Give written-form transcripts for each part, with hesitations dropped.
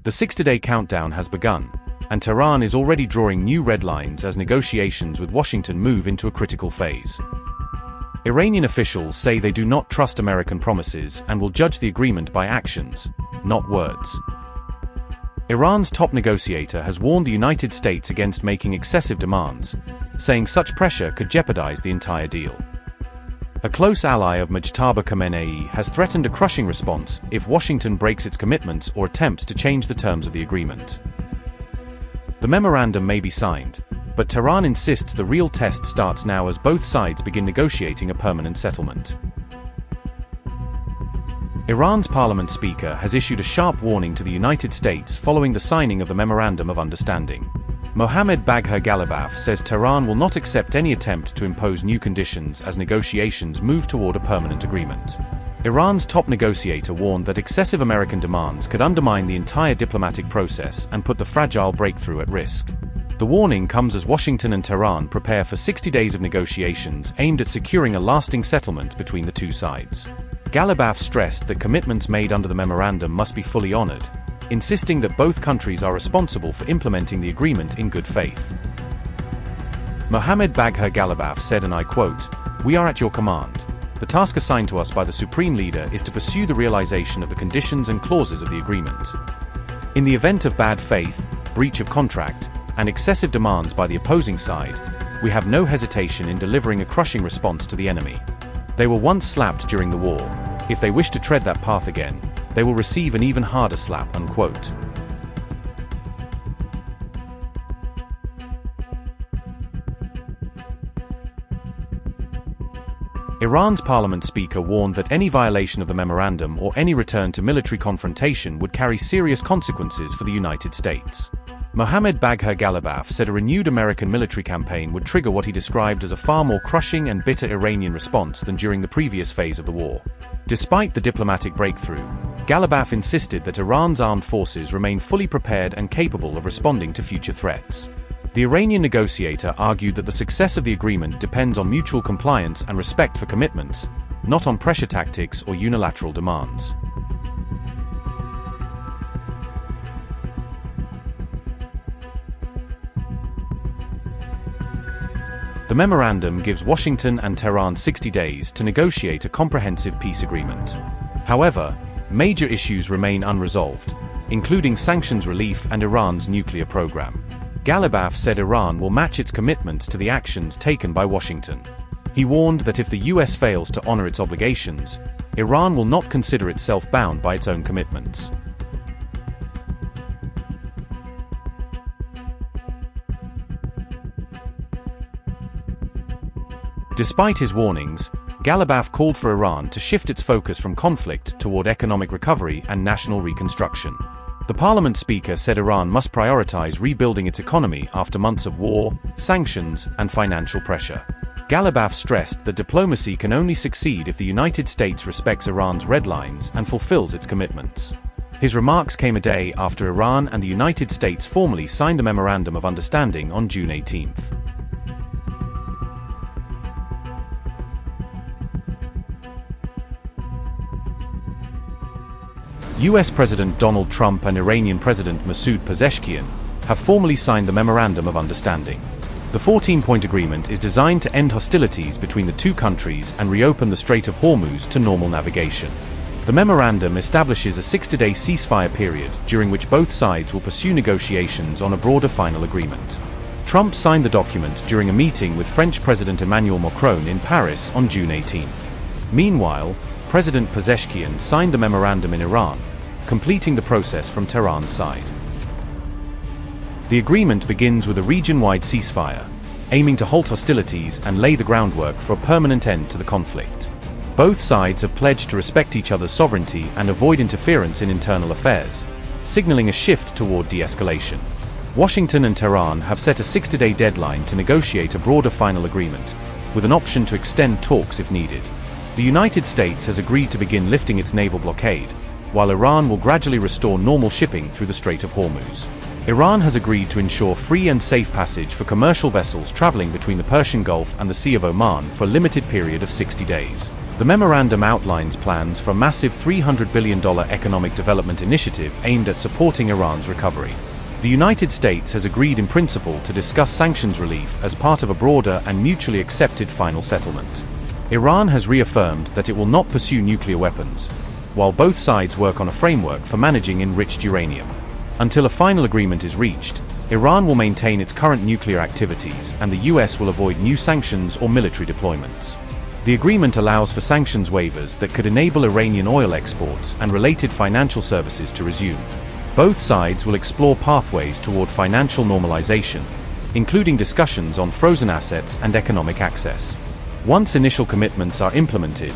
The 60-day countdown has begun, and Tehran is already drawing new red lines as negotiations with Washington move into a critical phase. Iranian officials say they do not trust American promises and will judge the agreement by actions, not words. Iran's top negotiator has warned the United States against making excessive demands, saying such pressure could jeopardize the entire deal. A close ally of Mujtaba Khamenei has threatened a crushing response if Washington breaks its commitments or attempts to change the terms of the agreement. The memorandum may be signed, but Tehran insists the real test starts now as both sides begin negotiating a permanent settlement. Iran's parliament speaker has issued a sharp warning to the United States following the signing of the Memorandum of Understanding. Mohammad Bagher Ghalibaf says Tehran will not accept any attempt to impose new conditions as negotiations move toward a permanent agreement. Iran's top negotiator warned that excessive American demands could undermine the entire diplomatic process and put the fragile breakthrough at risk. The warning comes as Washington and Tehran prepare for 60 days of negotiations aimed at securing a lasting settlement between the two sides. Ghalibaf stressed that commitments made under the memorandum must be fully honored, insisting that both countries are responsible for implementing the agreement in good faith. Mohammad Bagher Ghalibaf said, and I quote, "We are at your command. The task assigned to us by the Supreme Leader is to pursue the realization of the conditions and clauses of the agreement. In the event of bad faith, breach of contract, and excessive demands by the opposing side, we have no hesitation in delivering a crushing response to the enemy. They were once slapped during the war. If they wish to tread that path again, they will receive an even harder slap." Unquote. Iran's parliament speaker warned that any violation of the memorandum or any return to military confrontation would carry serious consequences for the United States. Mohammad Bagher Ghalibaf said a renewed American military campaign would trigger what he described as a far more crushing and bitter Iranian response than during the previous phase of the war. Despite the diplomatic breakthrough, Ghalibaf insisted that Iran's armed forces remain fully prepared and capable of responding to future threats. The Iranian negotiator argued that the success of the agreement depends on mutual compliance and respect for commitments, not on pressure tactics or unilateral demands. The memorandum gives Washington and Tehran 60 days to negotiate a comprehensive peace agreement. However, major issues remain unresolved, including sanctions relief and Iran's nuclear program. Ghalibaf said Iran will match its commitments to the actions taken by Washington. He warned that if the U.S. fails to honor its obligations, Iran will not consider itself bound by its own commitments. Despite his warnings, Ghalibaf called for Iran to shift its focus from conflict toward economic recovery and national reconstruction. The parliament speaker said Iran must prioritize rebuilding its economy after months of war, sanctions, and financial pressure. Ghalibaf stressed that diplomacy can only succeed if the United States respects Iran's red lines and fulfills its commitments. His remarks came a day after Iran and the United States formally signed a Memorandum of Understanding on June 18. U.S. President Donald Trump and Iranian President Masoud Pezeshkian have formally signed the Memorandum of Understanding. The 14-point agreement is designed to end hostilities between the two countries and reopen the Strait of Hormuz to normal navigation. The memorandum establishes a 60-day ceasefire period during which both sides will pursue negotiations on a broader final agreement. Trump signed the document during a meeting with French President Emmanuel Macron in Paris on June 18. Meanwhile, President Pezeshkian signed the memorandum in Iran, completing the process from Tehran's side. The agreement begins with a region-wide ceasefire, aiming to halt hostilities and lay the groundwork for a permanent end to the conflict. Both sides have pledged to respect each other's sovereignty and avoid interference in internal affairs, signaling a shift toward de-escalation. Washington and Tehran have set a 60-day deadline to negotiate a broader final agreement, with an option to extend talks if needed. The United States has agreed to begin lifting its naval blockade, while Iran will gradually restore normal shipping through the Strait of Hormuz. Iran has agreed to ensure free and safe passage for commercial vessels traveling between the Persian Gulf and the Sea of Oman for a limited period of 60 days. The memorandum outlines plans for a massive $300 billion economic development initiative aimed at supporting Iran's recovery. The United States has agreed in principle to discuss sanctions relief as part of a broader and mutually accepted final settlement. Iran has reaffirmed that it will not pursue nuclear weapons, while both sides work on a framework for managing enriched uranium. Until a final agreement is reached, Iran will maintain its current nuclear activities and the US will avoid new sanctions or military deployments. The agreement allows for sanctions waivers that could enable Iranian oil exports and related financial services to resume. Both sides will explore pathways toward financial normalization, including discussions on frozen assets and economic access. Once initial commitments are implemented,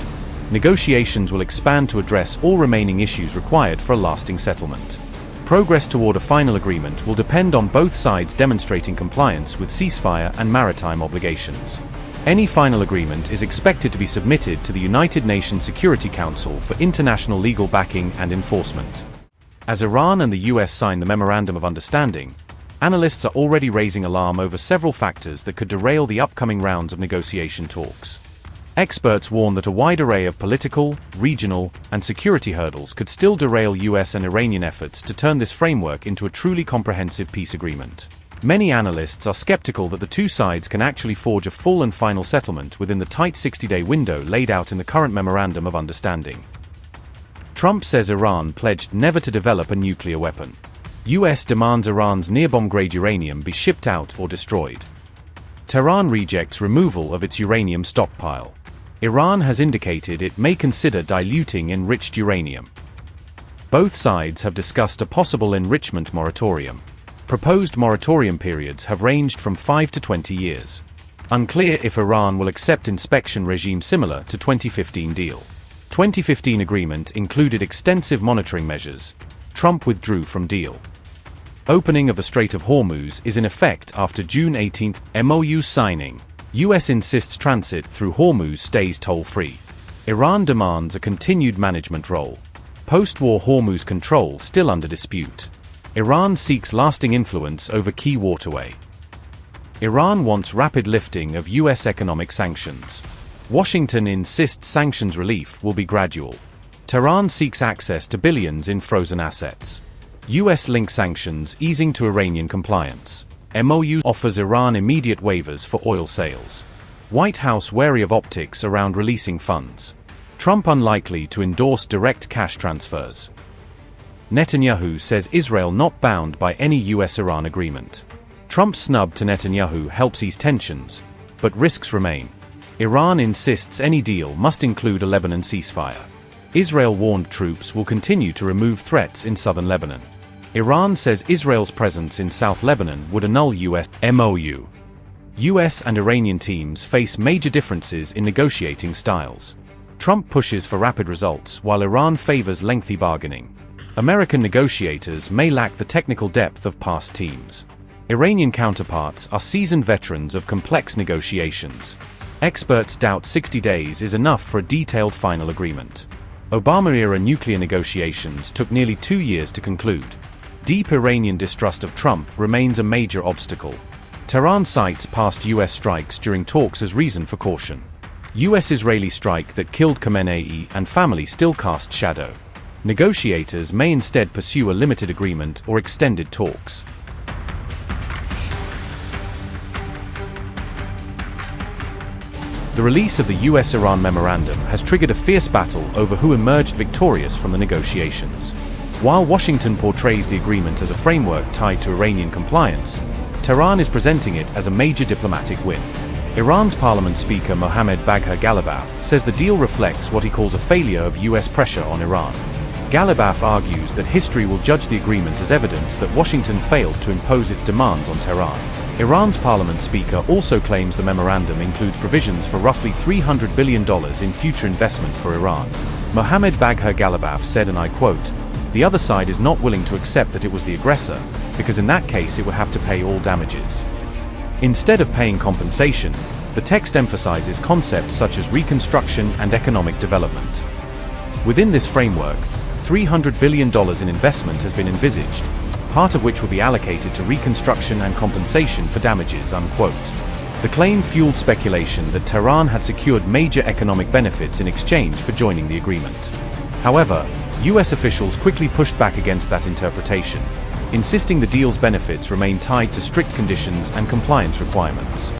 negotiations will expand to address all remaining issues required for a lasting settlement. Progress toward a final agreement will depend on both sides demonstrating compliance with ceasefire and maritime obligations. Any final agreement is expected to be submitted to the United Nations Security Council for international legal backing and enforcement. As Iran and the US sign the Memorandum of Understanding, analysts are already raising alarm over several factors that could derail the upcoming rounds of negotiation talks. Experts warn that a wide array of political, regional, and security hurdles could still derail US and Iranian efforts to turn this framework into a truly comprehensive peace agreement. Many analysts are skeptical that the two sides can actually forge a full and final settlement within the tight 60-day window laid out in the current Memorandum of Understanding. Trump says Iran pledged never to develop a nuclear weapon. US demands Iran's near-bomb-grade uranium be shipped out or destroyed. Tehran rejects removal of its uranium stockpile. Iran has indicated it may consider diluting enriched uranium. Both sides have discussed a possible enrichment moratorium. Proposed moratorium periods have ranged from 5 to 20 years. Unclear if Iran will accept inspection regime similar to 2015 deal. 2015 agreement included extensive monitoring measures. Trump withdrew from deal. Opening of the Strait of Hormuz is in effect after June 18 MoU signing. US insists transit through Hormuz stays toll-free. Iran demands a continued management role. Post-war Hormuz control still under dispute. Iran seeks lasting influence over key waterway. Iran wants rapid lifting of US economic sanctions. Washington insists sanctions relief will be gradual. Tehran seeks access to billions in frozen assets. US links sanctions easing to Iranian compliance. MoU offers Iran immediate waivers for oil sales. White House wary of optics around releasing funds. Trump unlikely to endorse direct cash transfers. Netanyahu says Israel not bound by any US-Iran agreement. Trump's snub to Netanyahu helps ease tensions, but risks remain. Iran insists any deal must include a Lebanon ceasefire. Israel warned troops will continue to remove threats in southern Lebanon. Iran says Israel's presence in South Lebanon would annul US MoU. US and Iranian teams face major differences in negotiating styles. Trump pushes for rapid results while Iran favors lengthy bargaining. American negotiators may lack the technical depth of past teams. Iranian counterparts are seasoned veterans of complex negotiations. Experts doubt 60 days is enough for a detailed final agreement. Obama-era nuclear negotiations took nearly 2 years to conclude. Deep Iranian distrust of Trump remains a major obstacle. Tehran cites past US strikes during talks as reason for caution. US-Israeli strike that killed Khamenei and family still casts shadow. Negotiators may instead pursue a limited agreement or extended talks. The release of the US-Iran memorandum has triggered a fierce battle over who emerged victorious from the negotiations. While Washington portrays the agreement as a framework tied to Iranian compliance, Tehran is presenting it as a major diplomatic win. Iran's parliament speaker Mohammad Bagher Ghalibaf says the deal reflects what he calls a failure of US pressure on Iran. Ghalibaf argues that history will judge the agreement as evidence that Washington failed to impose its demands on Tehran. Iran's parliament speaker also claims the memorandum includes provisions for roughly $300 billion in future investment for Iran. Mohammad Bagher Ghalibaf said, and I quote, "The other side is not willing to accept that it was the aggressor, because in that case it would have to pay all damages." Instead of paying compensation, the text emphasizes concepts such as reconstruction and economic development. Within this framework, $300 billion in investment has been envisaged, part of which will be allocated to reconstruction and compensation for damages, unquote. The claim fueled speculation that Tehran had secured major economic benefits in exchange for joining the agreement. However, U.S. officials quickly pushed back against that interpretation, insisting the deal's benefits remain tied to strict conditions and compliance requirements.